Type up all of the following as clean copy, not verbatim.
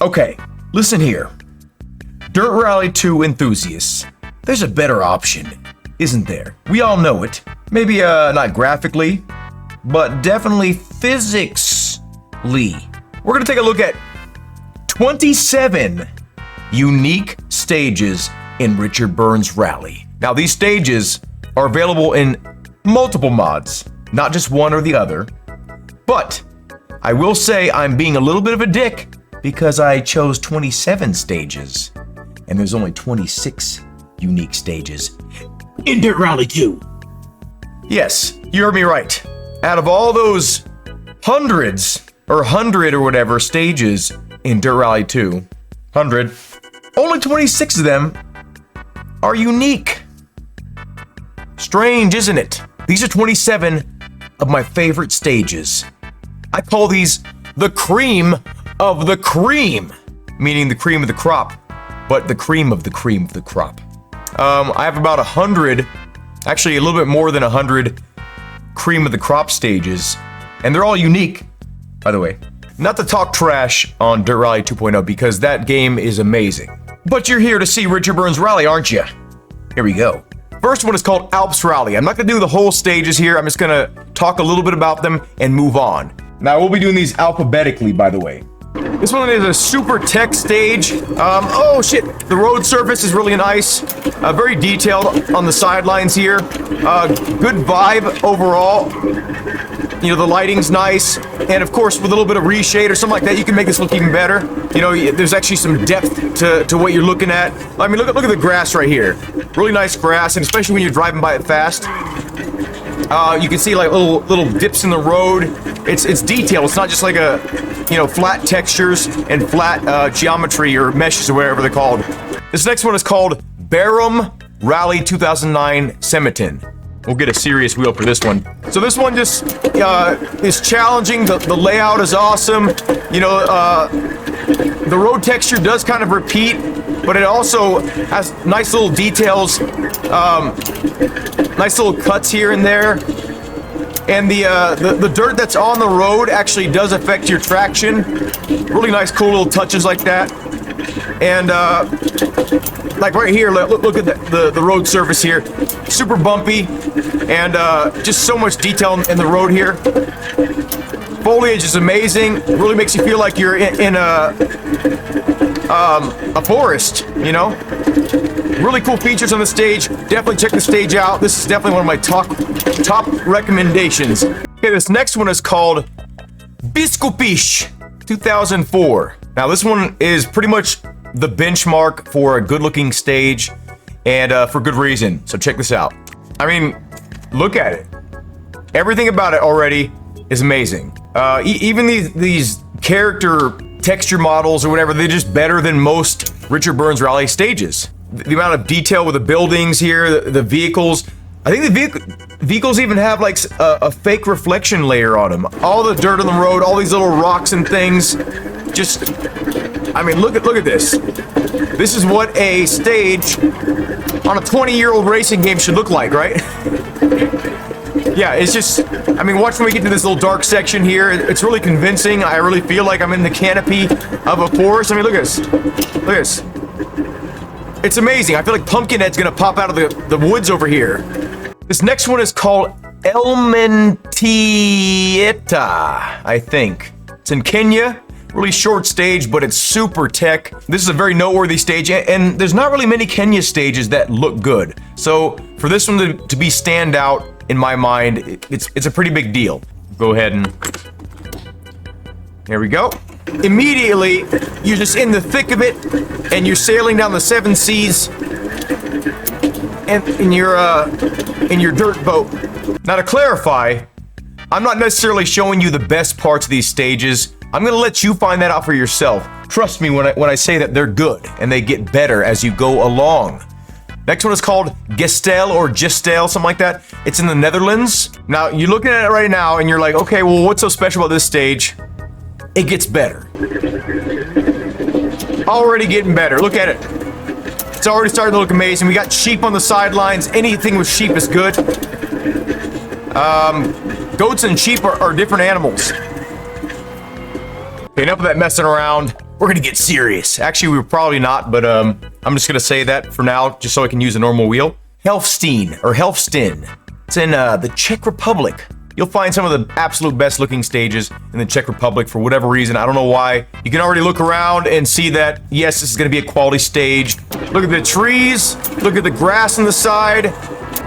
Okay, listen here. Dirt Rally 2 enthusiasts. There's a better option, isn't there? We all know it. Maybe not graphically, but definitely physicsly. We're gonna take a look at 27 unique stages in Richard Burns Rally. Now these stages are available in multiple mods, not just one or the other. But I will say I'm being a little bit of a dick because I chose 27 stages, and there's only 26 unique stages in Dirt Rally 2. Yes, you heard me right. Out of all those hundreds, or 100 or whatever stages in Dirt Rally 2, 100, only 26 of them are unique. Strange, isn't it? These are 27 of my favorite stages. I call these the cream of the cream, meaning the cream of the crop, but the cream of the crop. I have about 100, actually a little bit more than 100 cream of the crop stages, and they're all unique, by the way. Not to talk trash on Dirt Rally 2.0 because that game is amazing. But you're here to see Richard Burns Rally, aren't you? Here we go. First one is called Alps Rally. I'm not gonna do the whole stages here. I'm just gonna talk a little bit about them and move on. Now we'll be doing these alphabetically, by the way. This one is a super tech stage. Oh shit, the road surface is really nice. Very detailed on the sidelines here. Good vibe overall. You know, the lighting's nice. And of course, with a little bit of reshade or something like that, you can make this look even better. You know, there's actually some depth to what you're looking at. I mean, look at the grass right here. Really nice grass, and especially when you're driving by it fast. You can see like little dips in the road. It's detailed. It's not just like a, you know, flat textures and flat geometry or meshes or whatever they're called. This next one is called Barum Rally 2009 Semitin. We'll get a serious wheel for this one. So this one just is challenging. The layout is awesome. You know, the road texture does kind of repeat, but it also has nice little details, nice little cuts here and there. And the dirt that's on the road actually does affect your traction. Really nice, cool little touches like that. And like right here, look at the road surface here. Super bumpy, and just so much detail in the road here. Foliage is amazing. Really makes you feel like you're in a forest, you know? Really cool features on the stage. Definitely check the stage out. This is definitely one of my top recommendations. Okay, this next one is called Biskupish 2004. Now this one is pretty much the benchmark for a good-looking stage, and for good reason. So check this out. I mean, look at it. Everything about it already is amazing. Even these character texture models or whatever, they're just better than most Richard Burns Rally stages. The amount of detail with the buildings here, the vehicles. I think the vehicles even have like a fake reflection layer on them. All the dirt on the road, all these little rocks and things. Just, I mean, look at this. This is what a stage on a 20-year-old racing game should look like, right? Yeah, it's just, I mean, watch when we get to this little dark section here. It's really convincing. I really feel like I'm in the canopy of a forest. I mean, look at this. Look at this. It's amazing. I feel like Pumpkinhead's gonna pop out of the woods over here. This next one is called Elmentieta, I think. It's in Kenya. Really short stage, but it's super tech. This is a very noteworthy stage, and there's not really many Kenya stages that look good. So for this one to be standout, in my mind, it's a pretty big deal. Go ahead and, here we go. Immediately, you're just in the thick of it, and you're sailing down the 7 seas, and in your dirt boat. Now to clarify, I'm not necessarily showing you the best parts of these stages. I'm gonna let you find that out for yourself. Trust me when I say that they're good, and they get better as you go along. Next one is called Gestel or Gestel, something like that. It's in the Netherlands. Now, you're looking at it right now, and you're like, okay, well, what's so special about this stage? It gets better. Already getting better. Look at it. It's already starting to look amazing. We got sheep on the sidelines. Anything with sheep is good. Goats and sheep are different animals. Okay, enough of that messing around. We're gonna get serious. Actually, we were probably not, but I'm just gonna say that for now, just so I can use a normal wheel. Helfstein, or Helfsten. It's in the Czech Republic. You'll find some of the absolute best looking stages in the Czech Republic for whatever reason. I don't know why. You can already look around and see that, yes, this is gonna be a quality stage. Look at the trees, look at the grass on the side.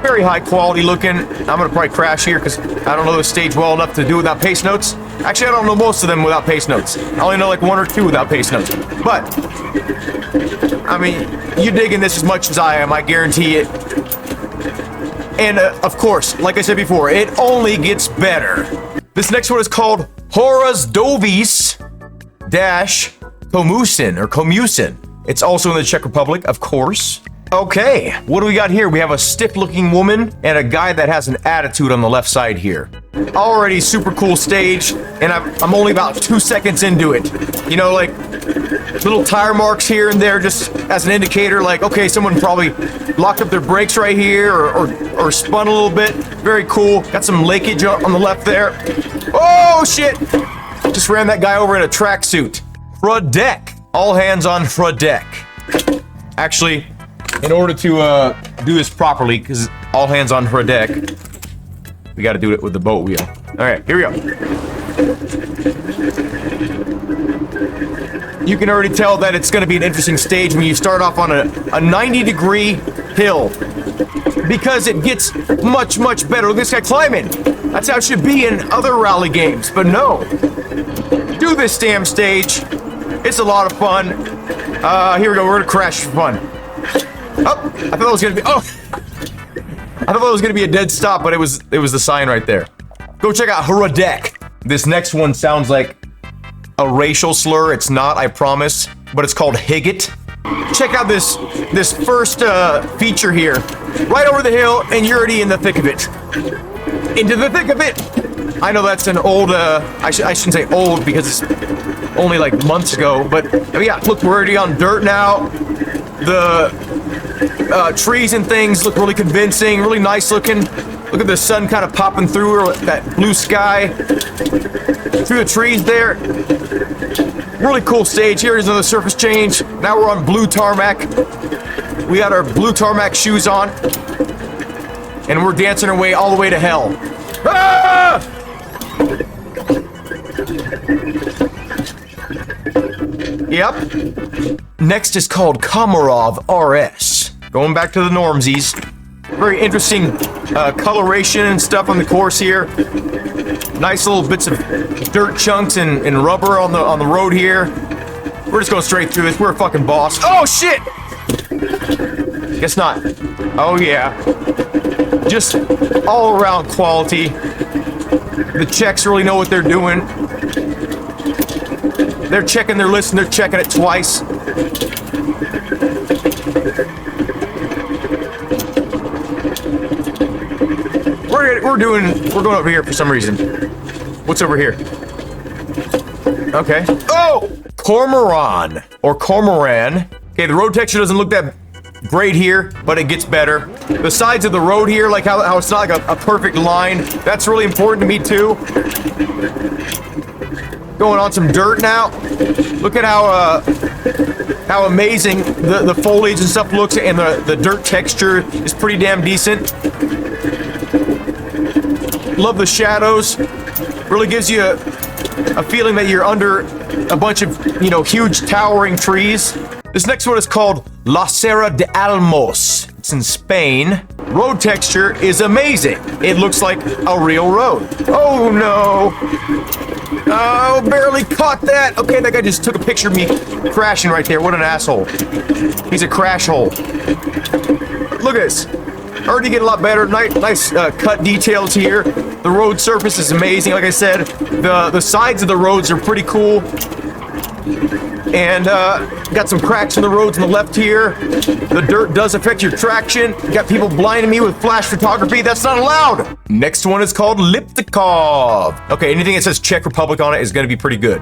Very high quality looking. I'm gonna probably crash here because I don't know the stage well enough to do without pace notes. Actually, I don't know most of them without pace notes. I only know like 1 or 2 without pace notes. But, I mean, you're digging this as much as I am, I guarantee it. And of course, like I said before, it only gets better. This next one is called Horas Dovis Komusin, or Komusin. It's also in the Czech Republic, of course. Okay, what do we got here? We have a stiff-looking woman and a guy that has an attitude on the left side here. Already super cool stage, and I'm only about 2 seconds into it. You know, like, little tire marks here and there just as an indicator, like, okay, someone probably locked up their brakes right here or spun a little bit. Very cool. Got some lakeage on the left there. Oh, shit! Just ran that guy over in a tracksuit. Deck. All hands on deck. Actually, in order to do this properly, because all hands on deck, we got to do it with the boat wheel. All right, here we go. You can already tell that it's going to be an interesting stage when you start off on a 90-degree hill, because it gets much, much better. Look at this guy climbing. That's how it should be in other rally games, but no. Do this damn stage. It's a lot of fun. Here we go. We're going to crash for fun. Oh, I thought it was gonna be. Oh, I thought it was gonna be a dead stop, but it was the sign right there. Go check out Hradec. This next one sounds like a racial slur. It's not, I promise, but it's called Higgit. Check out this first feature here, right over the hill, and you're already in the thick of it. Into the thick of it. I know that's an old. I shouldn't say old because it's only like months ago, but yeah, look, we're already on dirt now. The trees and things look really convincing, really nice looking. Look at the sun kind of popping through that blue sky, through the trees there. Really cool stage. Here is another surface change. Now we're on blue tarmac. We got our blue tarmac shoes on, and we're dancing our way all the way to hell. Ah! Yep. Next is called Komarov RS. Going back to the normsies. Very interesting coloration and stuff on the course here. Nice little bits of dirt chunks and rubber on the road here. We're just going straight through this. We're a fucking boss. Oh shit! Guess not. Oh yeah. Just all around quality. The Czechs really know what they're doing. They're checking their list and they're checking it twice. We're going over here for some reason. What's over here? Okay. Oh! Cormoran or Cormoran. Okay, the road texture doesn't look that great here, but it gets better. The sides of the road here, like how it's not like a perfect line, that's really important to me too. Going on some dirt now. Look at how amazing the foliage and stuff looks, and the dirt texture is pretty damn decent. Love the shadows. Really gives you a feeling that you're under a bunch of, you know, huge towering trees. This next one is called La Serra de Almos. It's in Spain. Road texture is amazing. It looks like a real road. Oh no. Oh, barely caught that. Okay, that guy just took a picture of me crashing right there. What an asshole. He's a crash hole. Look at this. Already getting a lot better. Nice cut details here. The road surface is amazing. Like I said, the sides of the roads are pretty cool. And got some cracks in the roads on the left here. The dirt does affect your traction. Got people blinding me with flash photography. That's not allowed. Next one is called Liptikov. Okay, anything that says Czech Republic on it is going to be pretty good.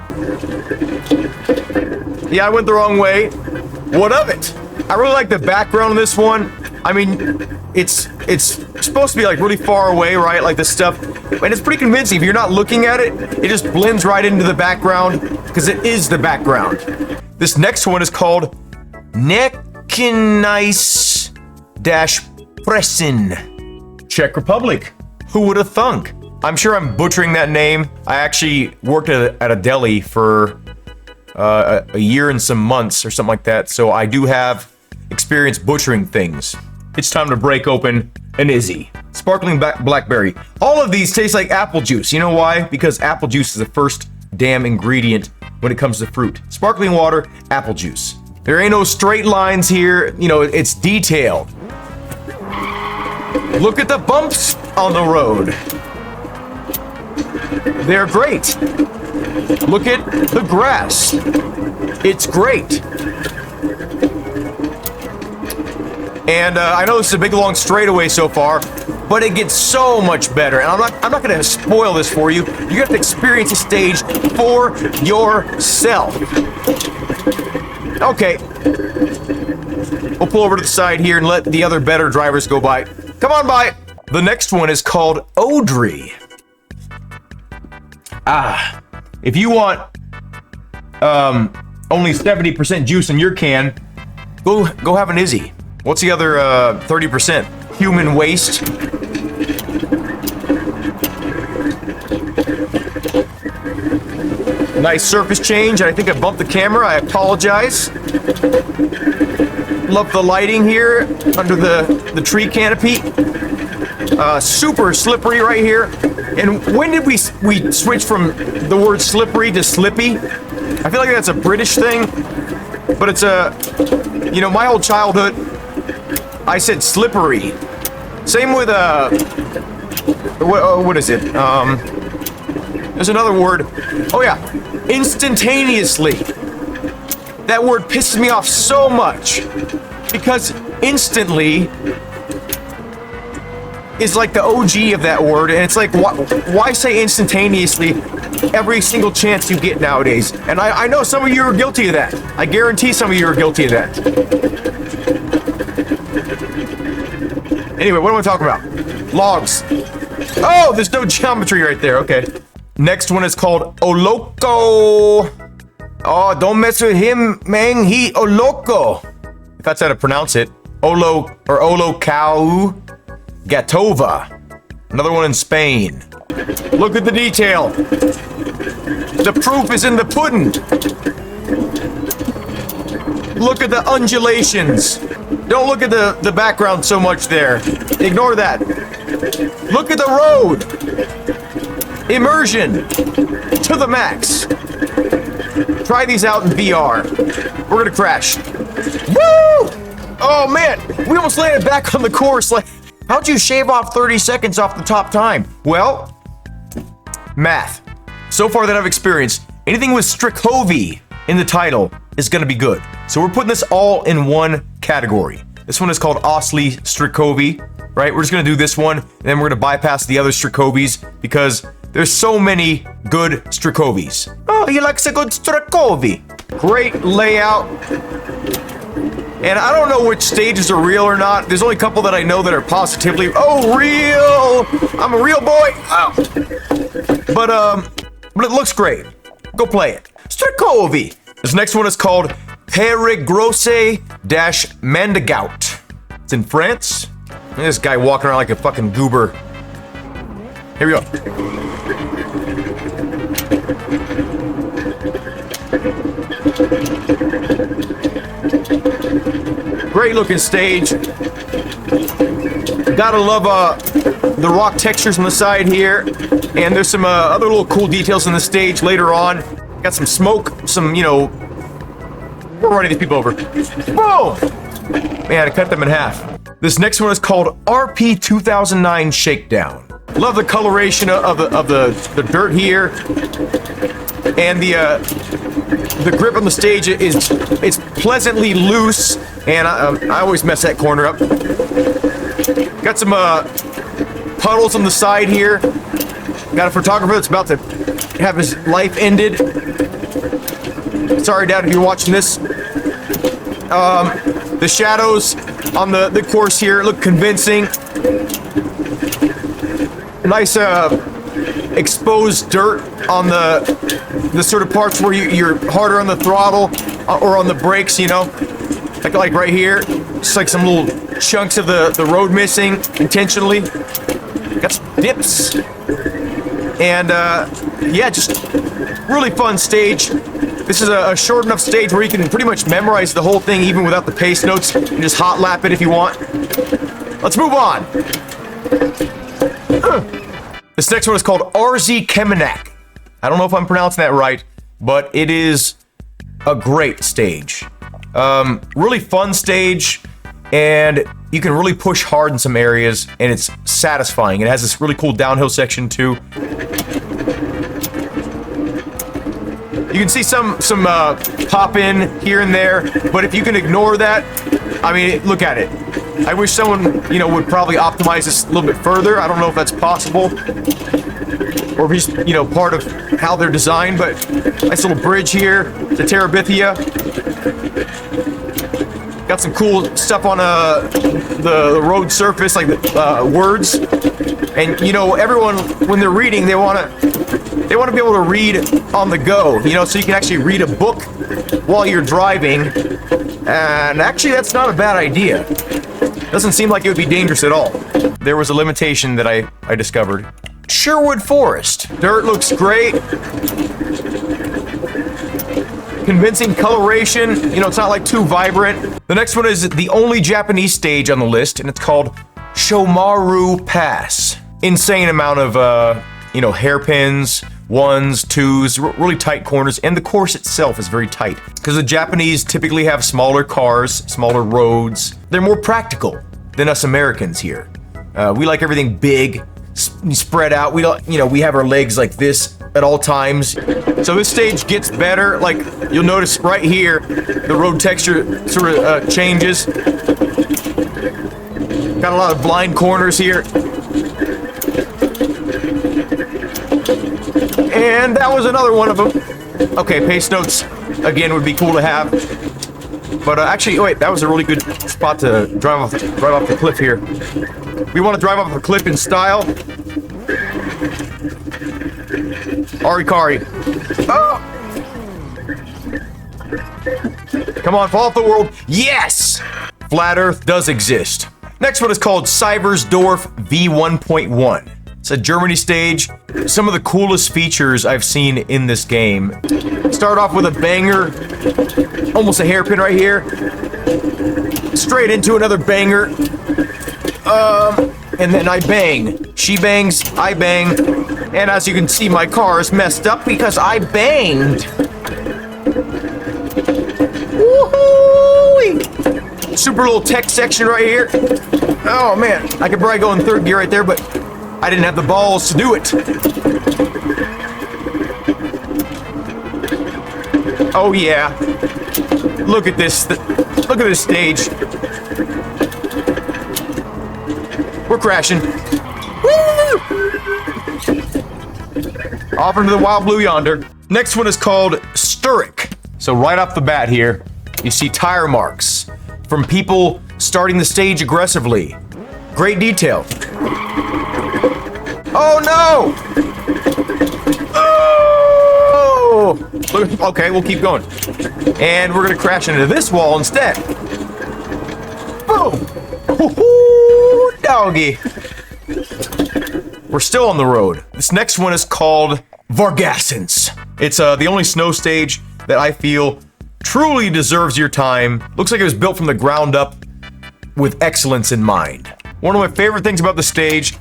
Yeah, I went the wrong way. What of it? I really like the background on this one. I mean, it's supposed to be like really far away, right? Like this stuff, and it's pretty convincing. If you're not looking at it, it just blends right into the background because it is the background. This next one is called Nekinais-Presin, Czech Republic. Who would have thunk? I'm sure I'm butchering that name. I actually worked at a deli for a year and some months or something like that, so I do have experience butchering things. It's time to break open an Izzy. Sparkling blackberry. All of these taste like apple juice. You know why? Because apple juice is the first damn ingredient when it comes to fruit. Sparkling water, apple juice. There ain't no straight lines here. You know, it's detailed. Look at the bumps on the road. They're great. Look at the grass. It's great. And I know this is a big long straightaway so far, but it gets so much better. And I'm not gonna spoil this for you. You have to experience the stage for yourself. Okay. We'll pull over to the side here and let the other better drivers go by. Come on by. The next one is called Odry. If you want only 70% juice in your can, go have an Izzy. What's the other 30%? Human waste. Nice surface change. I think I bumped the camera. I apologize. Love the lighting here under the tree canopy. Super slippery right here. And when did we switch from the word slippery to slippy? I feel like that's a British thing, but it's you know, my whole childhood, I said slippery. Same with what is it? There's another word. Oh yeah, instantaneously. That word pisses me off so much because instantly is like the OG of that word, and it's like, why say instantaneously every single chance you get nowadays? And I know some of you are guilty of that. I guarantee some of you are guilty of that. Anyway, what am I talking about? Logs. Oh, there's no geometry right there. Okay. Next one is called Oloko. Oh, don't mess with him, man. He Oloko. If that's how to pronounce it. Olokau Gatova. Another one in Spain. Look at the detail. The proof is in the pudding. Look at the undulations. Don't look at the background so much there. Ignore that. Look at the road. Immersion to the max. Try these out in VR. We're gonna crash. Woo! Oh man, we almost landed back on the course. Like, how'd you shave off 30 seconds off the top time? Well, math. So far that I've experienced, anything with Strechovi in the title is gonna be good. So we're putting this all in one category. This one is called Ostley Strechovi, right? We're just gonna do this one, and then we're gonna bypass the other Strechovis because there's so many good Strechovis. Oh, he likes a good Strechovi. Great layout. And I don't know which stages are real or not. There's only a couple that I know that are positively, oh, real. I'm a real boy. Oh. But it looks great. Go play it. Strechovi. This next one is called Pérégrosse-Mandegout. It's in France. This guy walking around like a fucking goober. Here we go. Great looking stage. Gotta love the rock textures on the side here. And there's some other little cool details on the stage later on. Got some smoke, some, you know, we're running these people over. Boom! Man, I cut them in half. This next one is called RP 2009 Shakedown. Love the coloration of the dirt here. And the grip on the stage it's pleasantly loose, and I always mess that corner up. Got some puddles on the side here. Got a photographer that's about to have his life ended. Sorry, Dad, if you're watching this. The The shadows on the course here look convincing. Nice exposed dirt on the sort of parts where you're harder on the throttle or on the brakes, you know, like right here. Just like some little chunks of the road missing intentionally. Got some dips. And yeah, just really fun stage. This is a short enough stage where you can pretty much memorize the whole thing even without the pace notes. You can just hot lap it if you want. Let's move on. This next one is called RZ Kemenak. I don't know if I'm pronouncing that right, but it is a great stage. Really fun stage, and you can really push hard in some areas, and it's satisfying. It has this really cool downhill section too. You can see some pop in here and there, but if you can ignore that, I mean, look at it. I wish someone, you know, would probably optimize this a little bit further. I don't know if that's possible, or if it's, you know, part of how they're designed, but nice little bridge here to Terabithia. Got some cool stuff on the road surface, like the words. And, you know, everyone, when they're reading, they want to be able to read on the go, you know, so you can actually read a book while you're driving. And actually, that's not a bad idea. Doesn't seem like it would be dangerous at all. There was a limitation that I discovered. Sherwood Forest. Dirt looks great. Convincing coloration. You know, it's not like too vibrant. The next one is the only Japanese stage on the list, and it's called Shomaru Pass. Insane amount of, you know, hairpins, ones, twos, really tight corners, and the course itself is very tight. Because the Japanese typically have smaller cars, smaller roads. They're more practical than us Americans here. We like everything big, spread out. We don't, you know, we have our legs like this at all times. So this stage gets better. Like, you'll notice right here, the road texture sort of changes. Got a lot of blind corners here. And that was another one of them. Okay, pace notes, again, would be cool to have. But actually, wait, that was a really good spot to drive off the cliff here. We want to drive off the cliff in style. Arikari. Oh! Come on, fall off the world. Yes! Flat Earth does exist. Next one is called Seiversdorf V1.1. It's a Germany stage. Some of the coolest features I've seen in this game. Start off with a banger. Almost a hairpin right here. Straight into another banger. And then I bang. She bangs, I bang. And as you can see, my car is messed up because I banged. Woohoo! Super little tech section right here. Oh man, I could probably go in third gear right there, but I didn't have the balls to do it. Oh yeah. Look at this. Look at this stage. We're crashing. Woo! Off into the wild blue yonder. Next one is called Sturrock. So right off the bat here, you see tire marks from people starting the stage aggressively. Great detail. Oh no! Oh! Look, okay, we'll keep going. And we're gonna crash into this wall instead. Boom! Woo-hoo, doggy. We're still on the road. This next one is called Vargasens. It's the only snow stage that I feel truly deserves your time. Looks like it was built from the ground up with excellence in mind. One of my favorite things about the stage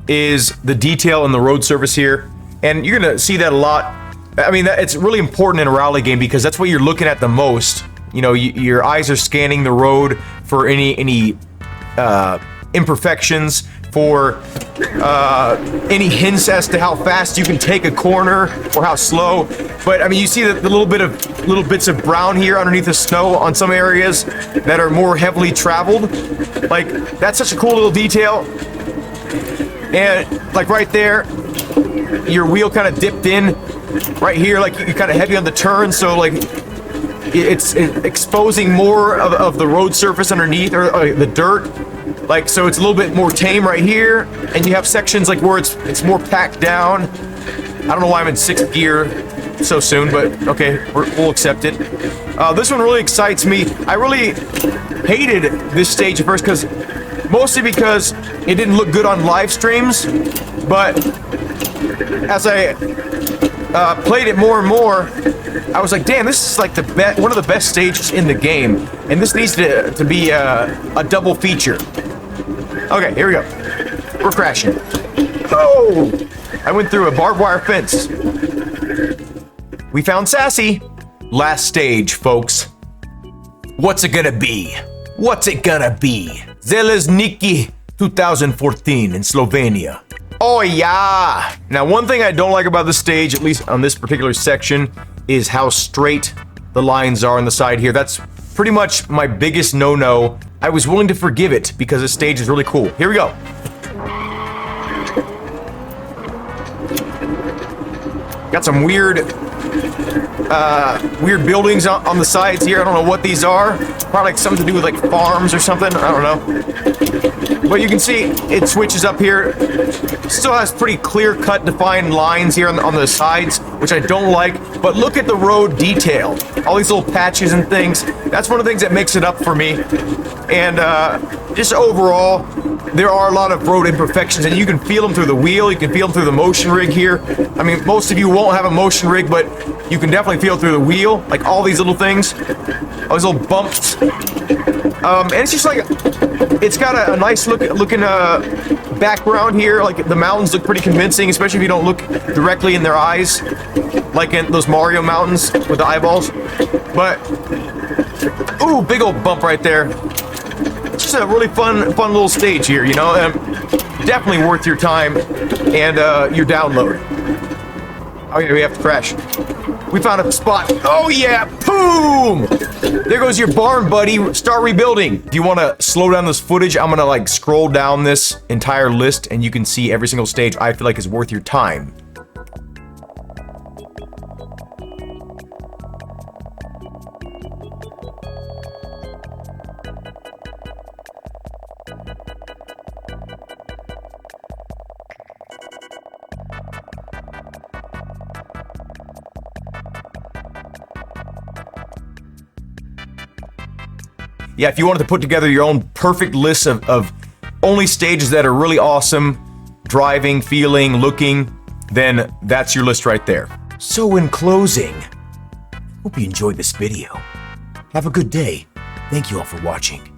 is the detail in the road surface here, and you're gonna see that a lot. I mean, it's really important in a rally game because that's what you're looking at the most. You know, your eyes are scanning the road for any imperfections, for any hints as to how fast you can take a corner or how slow. But I mean, you see the little bits of brown here underneath the snow on some areas that are more heavily traveled. Like, that's such a cool little detail. And like right there, your wheel kind of dipped in right here, like you're kind of heavy on the turn, so like it's exposing more of the road surface underneath, or the dirt. Like, so it's a little bit more tame right here, and you have sections like where it's more packed down. I don't know why I'm in 6th gear so soon, but okay, we'll accept it. This one really excites me. I really hated this stage at first, mostly because it didn't look good on live streams, but as I played it more and more, I was like, damn, this is like one of the best stages in the game, and this needs to be a double feature. Okay, here we go. We're crashing. Oh! I went through a barbed wire fence. We found Sassy. Last stage, folks. What's it gonna be? What's it gonna be? Železnički 2014 in Slovenia. Oh yeah! Now, one thing I don't like about this stage, at least on this particular section, is how straight the lines are on the side here. That's pretty much my biggest no-no. I was willing to forgive it because this stage is really cool. Here we go. Got some weird buildings on the sides here. I don't know what these are. Probably like something to do with like farms or something. I don't know. But you can see it switches up here. Still has pretty clear-cut, defined lines here on the sides, which I don't like. But look at the road detail. All these little patches and things. That's one of the things that makes it up for me. And just overall, there are a lot of road imperfections, and you can feel them through the wheel. You can feel them through the motion rig here. I mean, most of you won't have a motion rig, but you can definitely feel it through the wheel. Like all these little things, all these little bumps. And it's just like, it's got a nice looking background here. Like the mountains look pretty convincing, especially if you don't look directly in their eyes, like in those Mario mountains with the eyeballs. But, ooh, big old bump right there. It's just a really fun little stage here, you know? Definitely worth your time and your download. Oh yeah, we have to crash. We found a spot. Oh yeah, boom! There goes your barn, buddy. Start rebuilding. Do you want to slow down this footage? I'm gonna like scroll down this entire list and you can see every single stage I feel like is worth your time. Yeah, if you wanted to put together your own perfect list of only stages that are really awesome, driving, feeling, looking, then that's your list right there. So in closing, hope you enjoyed this video. Have a good day. Thank you all for watching.